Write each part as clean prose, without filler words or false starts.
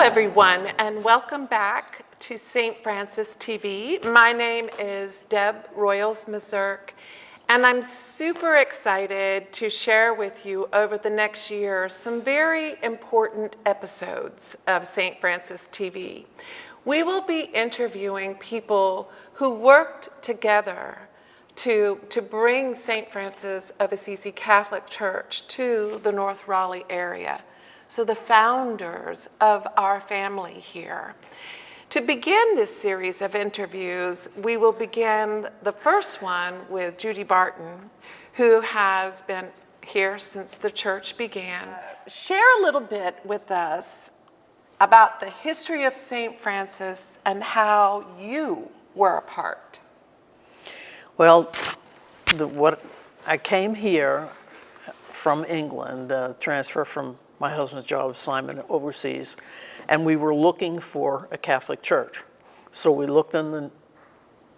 everyone, and welcome back to St. Francis TV. My name is Deb Royals-Mazurk, and I'm super excited to share with you over the next year some very important episodes of St. Francis TV. We will be interviewing people who worked together to bring St. Francis of Assisi Catholic Church to the North Raleigh area. So the founders of our family here. To begin this series of interviews, we will begin the first one with Judy Barton, who has been here since the church began. Share a little bit with us about the history of St. Francis and how you were a part. Well, I came here from England, transfer from my husband's job assignment overseas, and we were looking for a Catholic church. So we looked in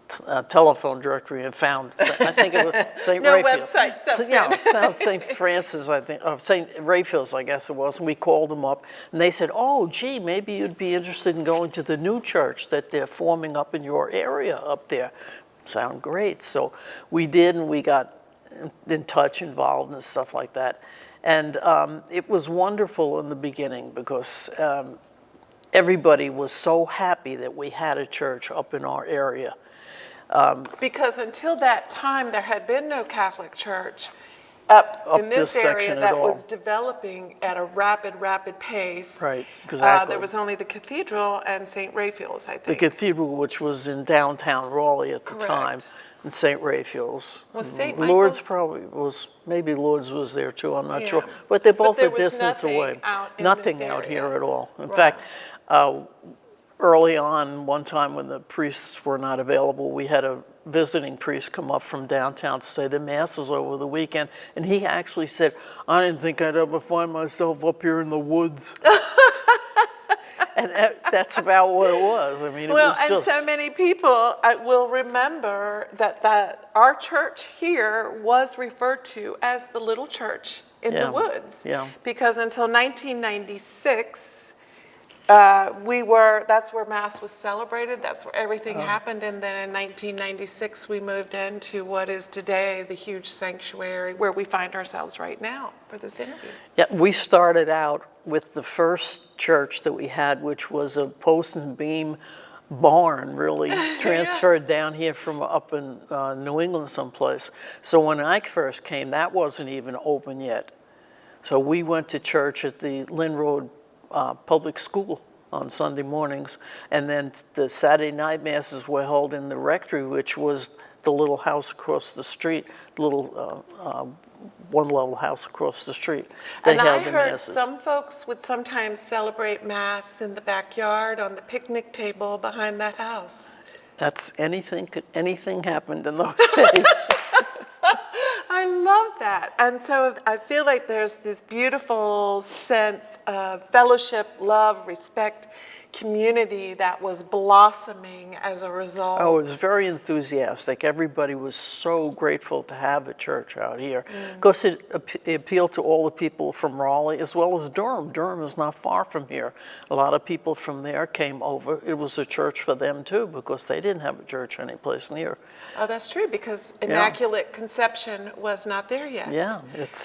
the telephone directory and found, I think it was St. No Raphael. website stuff. So, yeah, St. Francis, I think, St. Raphael's, I guess it was. And we called them up, and they said, "Oh, gee, maybe you'd be interested in going to the new church that they're forming up in your area up there." Sound great. So we did, and we got in touch, involved, and stuff like that. And it was wonderful in the beginning because everybody was so happy that we had a church up in our area. Because until that time, there had been no Catholic church up in this area that was developing at a rapid pace. Right, exactly. There was only the cathedral and St. Raphael's, I think. The cathedral, which was in downtown Raleigh at the time. And St. Raphael's. Was St. Lourdes probably was, maybe Lourdes was there too, I'm not sure. But they're both a distance away. Nothing out here at all. In fact, early on, one time when the priests were not available, we had a visiting priest come up from downtown to say the masses over the weekend. And he actually said, "I didn't think I'd ever find myself up here in the woods." And that's about what it was. I mean, it was just... so many people will remember that our church here was referred to as the little church in the woods. Yeah. Because until 1996, that's where Mass was celebrated, that's where everything happened, and then in 1996 we moved into what is today the huge sanctuary where we find ourselves right now for this interview. Yeah, we started out with the first church that we had, which was a post and beam barn, really, transferred down here from up in New England someplace. So when I first came, that wasn't even open yet. So we went to church at the Lynn Road Public School on Sunday mornings, and then the Saturday night masses were held in the rectory, which was the little house across the street, little one-level house across the street. And I heard some folks would sometimes celebrate Mass in the backyard on the picnic table behind that house. That's anything happened in those days. I love that. And so I feel like there's this beautiful sense of fellowship, love, respect, community that was blossoming as a result. Oh, it was very enthusiastic. Everybody was so grateful to have a church out here. Because it appealed to all the people from Raleigh as well as Durham. Durham is not far from here. A lot of people from there came over. It was a church for them too because they didn't have a church anyplace near. Oh, that's true, because Immaculate Conception was not there yet. Yeah, it's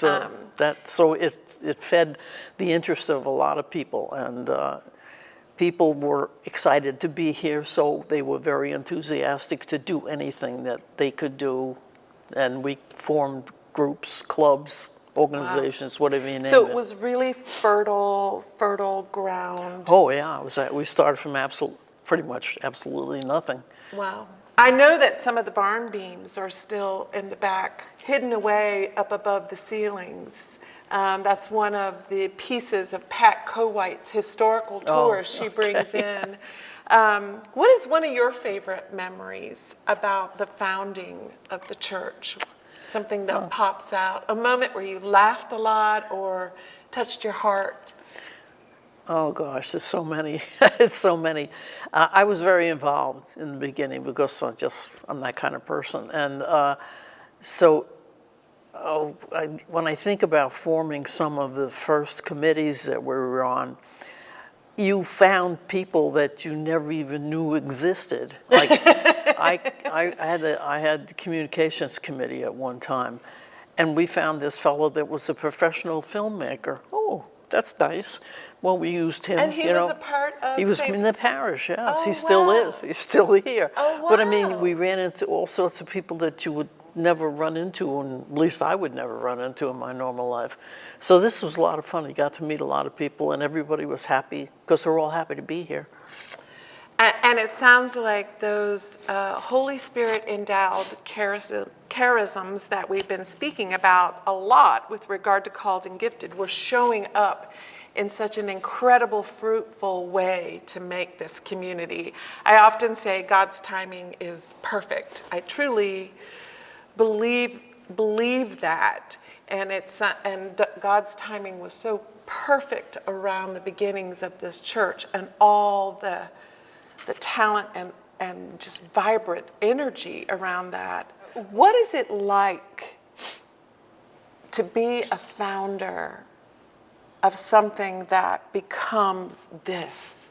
so it fed the interest of a lot of people, and people were excited to be here, so they were very enthusiastic to do anything that they could do, and we formed groups, clubs, organizations, whatever you name it. So it was really fertile ground. Oh yeah, we started from pretty much absolutely nothing. Wow. I know that some of the barn beams are still in the back, hidden away up above the ceilings. That's one of the pieces of Pat Cowhite's historical tours she brings in. What is one of your favorite memories about the founding of the church? Something that pops out, a moment where you laughed a lot or touched your heart? Oh gosh, there's so many. It's so many. I was very involved in the beginning because I'm that kind of person, and when I think about forming some of the first committees that we were on, you found people that you never even knew existed. Like I had the communications committee at one time, and we found this fellow that was a professional filmmaker. Oh, that's nice. Well, we used him. And he was a part of He was St. in the parish, yes. Oh, He still wow. is. He's still here. Oh, But I mean, wow. we ran into all sorts of people that you would never run into, and at least I would never run into in my normal life. So this was a lot of fun. You got to meet a lot of people, and everybody was happy because they're all happy to be here. And it sounds like those Holy Spirit endowed charisms that we've been speaking about a lot with regard to called and gifted were showing up in such an incredible, fruitful way to make this community. I often say God's timing is perfect. I truly believe that, and God's timing was so perfect around the beginnings of this church and all the talent and just vibrant energy around that. What is it like to be a founder of something that becomes this?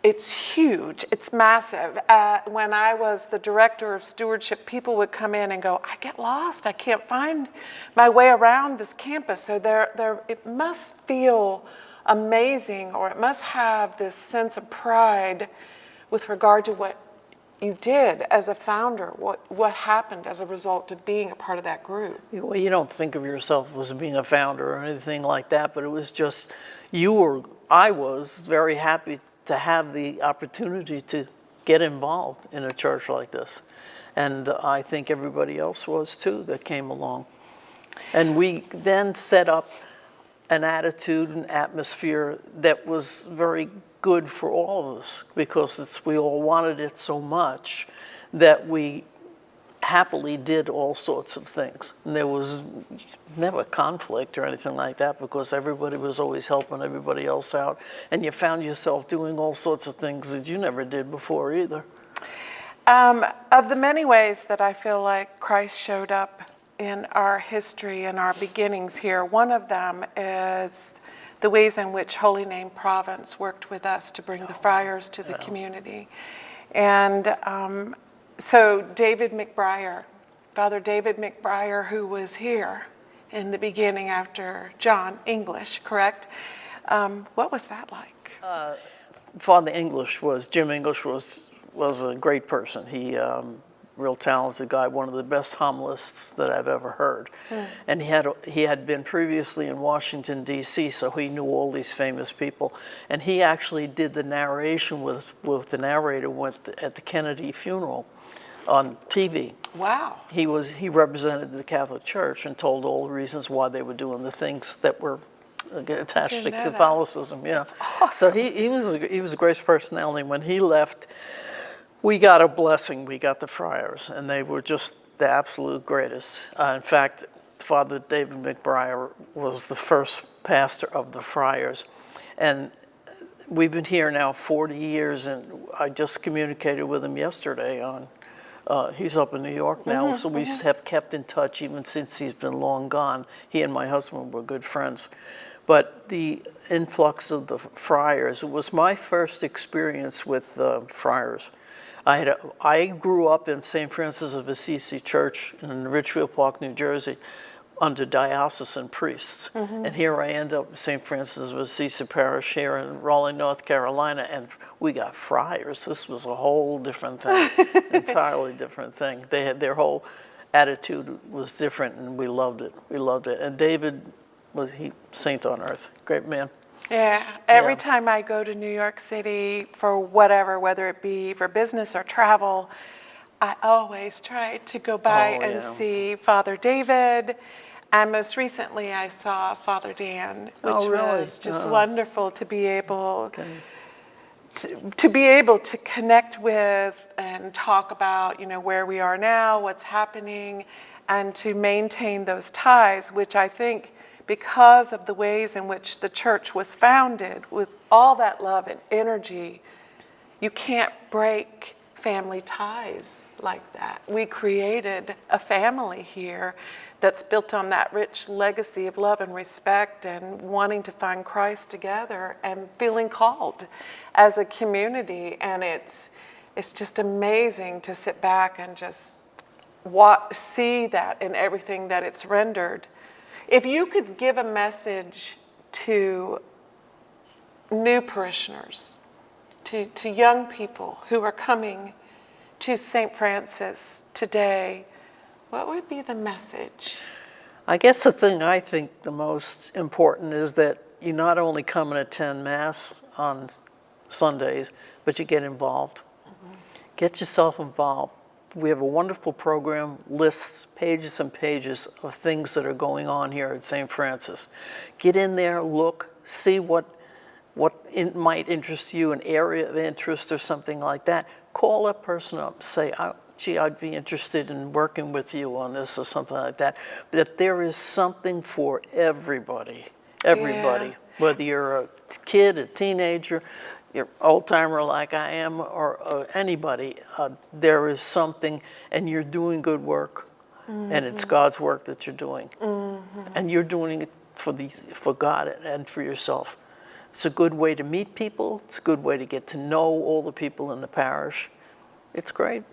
It's huge, it's massive. When I was the director of stewardship, people would come in and go, I get lost, I can't find my way around this campus. So it must feel amazing, or it must have this sense of pride with regard to what you did as a founder, what happened as a result of being a part of that group. Well, you don't think of yourself as being a founder or anything like that, but it was just, I was very happy to have the opportunity to get involved in a church like this. And I think everybody else was too that came along. And we then set up an attitude and atmosphere that was very good for all of us, because we all wanted it so much that we happily did all sorts of things. And there was never conflict or anything like that, because everybody was always helping everybody else out. And you found yourself doing all sorts of things that you never did before either. Of the many ways that I feel like Christ showed up in our history and our beginnings here, one of them is the ways in which Holy Name Province worked with us to bring the friars to the community. And so David McBriar, Father David McBriar, who was here in the beginning after John English, correct? What was that like? Father Jim English was a great person. He real talented guy, one of the best homilists that I've ever heard. And he had been previously in Washington, D.C., so he knew all these famous people. And he actually did the narration with the narrator at the Kennedy funeral on TV. Wow. He represented the Catholic Church and told all the reasons why they were doing the things that were attached to Catholicism. Yeah. That's awesome. So he was a great personality. When he left, we got a blessing. We got the friars, and they were just the absolute greatest. In fact, Father David McBriar was the first pastor of the friars. And we've been here now 40 years, and I just communicated with him yesterday he's up in New York now, so we have kept in touch even since he's been long gone. He and my husband were good friends. But the influx of the friars, it was my first experience with friars. I grew up in St. Francis of Assisi Church in Ridgefield Park, New Jersey, under diocesan priests. And here I end up in St. Francis of Assisi Parish here in Raleigh, North Carolina, and we got friars. This was a whole different thing, entirely different thing. They had their whole attitude was different, and we loved it. We loved it. And David saint on earth, great man. Yeah, every time I go to New York City for whatever, whether it be for business or travel, I always try to go by and see Father David. And most recently I saw Father Dan, which was just wonderful to be able to connect with and talk about, where we are now, what's happening, and to maintain those ties, which I think, because of the ways in which the church was founded, with all that love and energy, you can't break family ties like that. We created a family here that's built on that rich legacy of love and respect and wanting to find Christ together and feeling called as a community. And it's just amazing to sit back and just see that in everything that it's rendered. If you could give a message to new parishioners, to young people who are coming to St. Francis today, what would be the message? I guess the thing I think the most important is that you not only come and attend Mass on Sundays, but you get involved. Mm-hmm. Get yourself involved. We have a wonderful program, lists pages and pages of things that are going on here at St. Francis. Get in there, look, see what might interest you, an area of interest or something like that. Call that person up, say, gee, I'd be interested in working with you on this or something like that. But there is something for everybody, Yeah. whether you're a kid, a teenager, you're old timer like I am, or anybody, there is something, and you're doing good work, and it's God's work that you're doing, and you're doing it for God and for yourself. It's a good way to meet people. It's a good way to get to know all the people in the parish. It's great.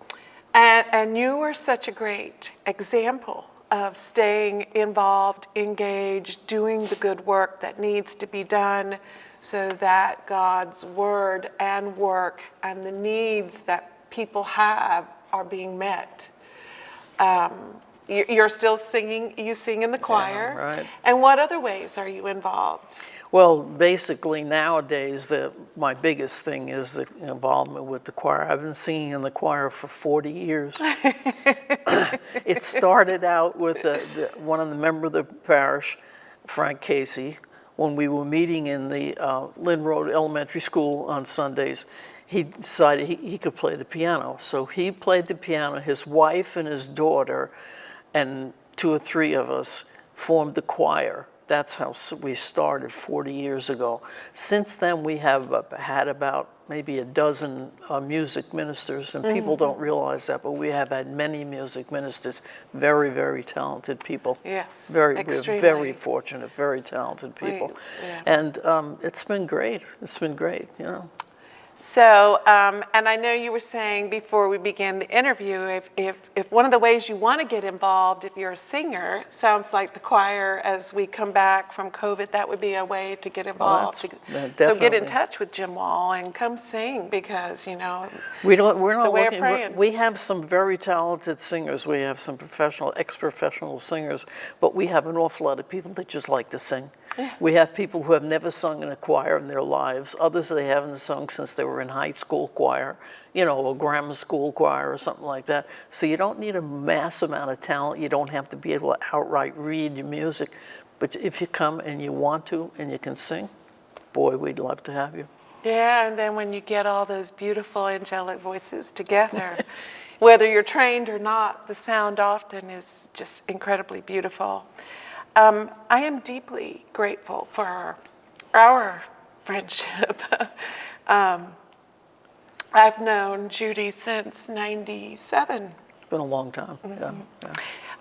And you were such a great example of staying involved, engaged, doing the good work that needs to be done so that God's word and work and the needs that people have are being met. You're still singing, you sing in the choir. Yeah, right. And what other ways are you involved? Well, basically nowadays, my biggest thing is the involvement with the choir. I've been singing in the choir for 40 years. It started out with one of the members of the parish, Frank Casey, when we were meeting in the Lynn Road Elementary School on Sundays. He decided he could play the piano. So he played the piano. His wife and his daughter and 2 or 3 of us formed the choir. That's how we started 40 years ago. Since then, we have had about maybe a dozen music ministers, and people don't realize that, but we have had many music ministers, very, very talented people. Yes, we're extremely. very fortunate, very talented people. Yeah. And it's been great. It's been great, you know. So, and I know you were saying before we began the interview, if one of the ways you want to get involved, if you're a singer, sounds like the choir as we come back from COVID, that would be a way to get involved. So get in touch with Jim Wall and come sing because, we're not a way of praying. We have some very talented singers. We have some ex-professional singers, but we have an awful lot of people that just like to sing. Yeah. We have people who have never sung in a choir in their lives. Others, they haven't sung since they were in high school choir, a grammar school choir or something like that. So you don't need a mass amount of talent. You don't have to be able to outright read your music. But if you come and you want to and you can sing, boy, we'd love to have you. Yeah, and then when you get all those beautiful angelic voices together, whether you're trained or not, the sound often is just incredibly beautiful. I am deeply grateful for our friendship. I've known Judy since '97. It's been a long time. Mm-hmm.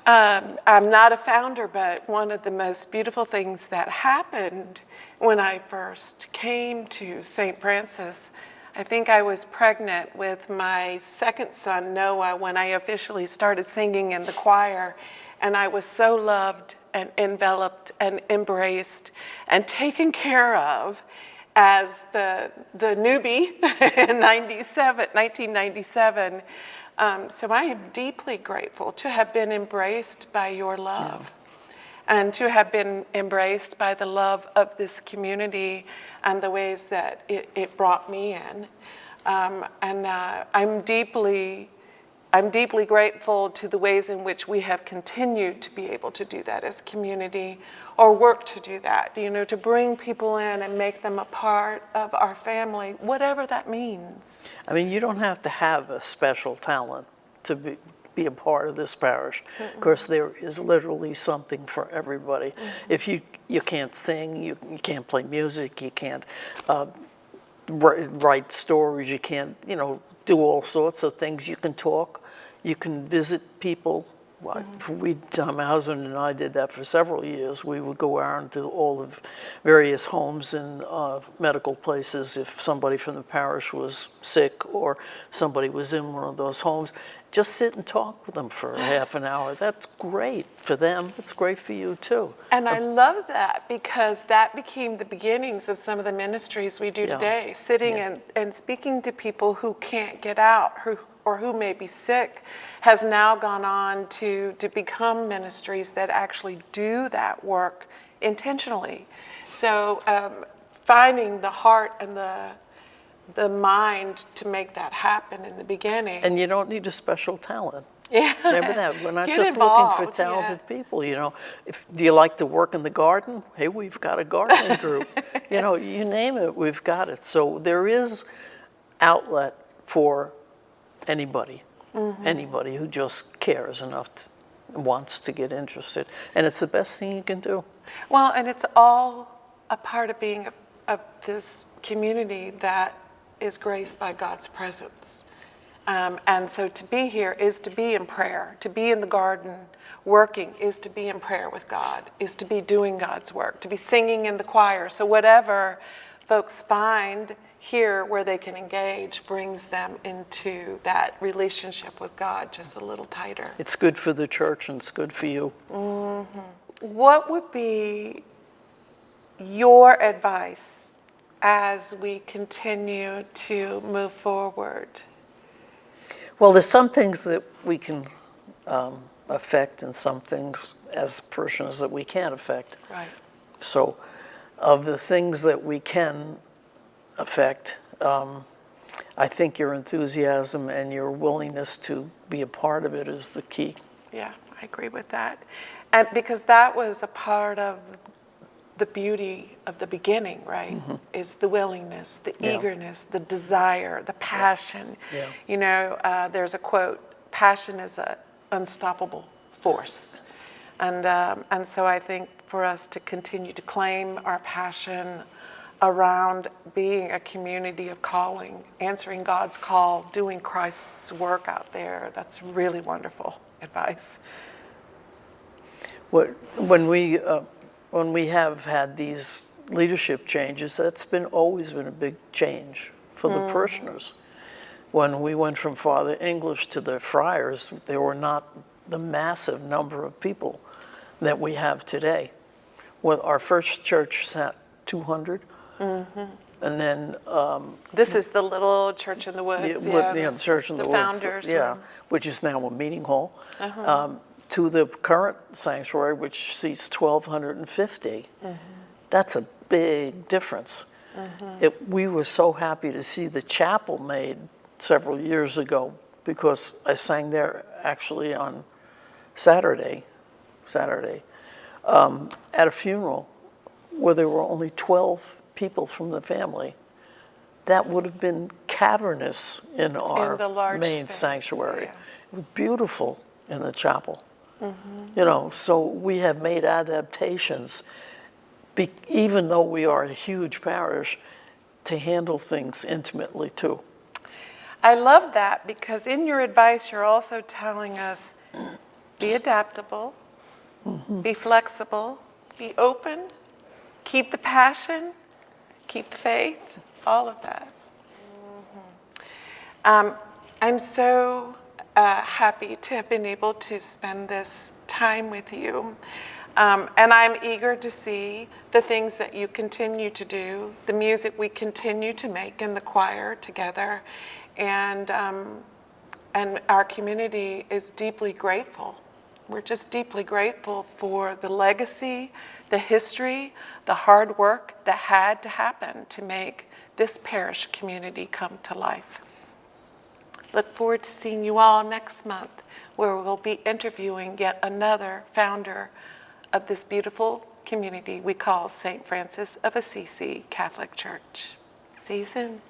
Yeah. I'm not a founder, but one of the most beautiful things that happened when I first came to St. Francis, I think I was pregnant with my second son, Noah, when I officially started singing in the choir. And I was so loved and enveloped and embraced and taken care of as the newbie in 1997. So I am deeply grateful to have been embraced by your love and to have been embraced by the love of this community and the ways that it brought me in. I'm deeply grateful to the ways in which we have continued to be able to do that as community or work to do that, to bring people in and make them a part of our family, whatever that means. I mean, you don't have to have a special talent to be a part of this parish. Mm-mm. Of course, there is literally something for everybody. Mm-hmm. If you can't sing, you can't play music, you can't write stories, you can't, do all sorts of things. You can talk, you can visit people, My husband and I did that for several years. We would go around to all the various homes and medical places if somebody from the parish was sick or somebody was in one of those homes. Just sit and talk with them for half an hour. That's great for them. It's great for you too. And I love that because that became the beginnings of some of the ministries we do today, sitting and speaking to people who can't get out, or who may be sick, has now gone on to become ministries that actually do that work intentionally. So finding the heart and the mind to make that happen in the beginning. And you don't need a special talent. Yeah. Remember that. We're not Get just involved, looking for talented people, you know. Do you like to work in the garden? Hey, we've got a gardening group. You know, you name it, we've got it. So there is outlet for anybody, anybody who just cares enough, wants to get interested. And it's the best thing you can do. Well, and it's all a part of being of this community that is graced by God's presence. And so to be here is to be in prayer. To be in the garden working is to be in prayer with God, is to be doing God's work, to be singing in the choir. So whatever folks find here where they can engage brings them into that relationship with God just a little tighter. It's good for the church and it's good for you. What would be your advice as we continue to move forward? Well, there's some things that we can affect and some things as parishioners that we can't affect. Right. So of the things that we can affect, I think your enthusiasm and your willingness to be a part of it is the key. Yeah, I agree with that. And because that was a part of the beauty of the beginning, right? Is the willingness, the eagerness, the desire, the passion. Yeah. You know, there's a quote, passion is an unstoppable force. And so I think for us to continue to claim our passion around being a community of calling, answering God's call, doing Christ's work out there, that's really wonderful advice. When we have had these leadership changes, that's always been a big change for the parishioners. When we went from Father English to the friars, there were not the massive number of people that we have today. Well, our first church sat 200, and then This is the little church in the woods, the church in the woods, founders, which is now a meeting hall, to the current sanctuary, which seats 1,250. That's a big difference. We were so happy to see the chapel made several years ago because I sang there actually on Saturday, at a funeral where there were only 12 people from the family. That would have been cavernous in our main space, sanctuary. yeah. It was beautiful in the chapel. You know, so we have made adaptations, even though we are a huge parish, to handle things intimately too. I love that because in your advice, you're also telling us be adaptable, be flexible, be open, keep the passion, keep the faith, all of that. I'm so happy to have been able to spend this time with you. And I'm eager to see the things that you continue to do, the music we continue to make in the choir together. And our community is deeply grateful. We're just deeply grateful for the legacy, the history, the hard work that had to happen to make this parish community come to life. Look forward to seeing you all next month, where we'll be interviewing yet another founder of this beautiful community we call St. Francis of Assisi Catholic Church. See you soon.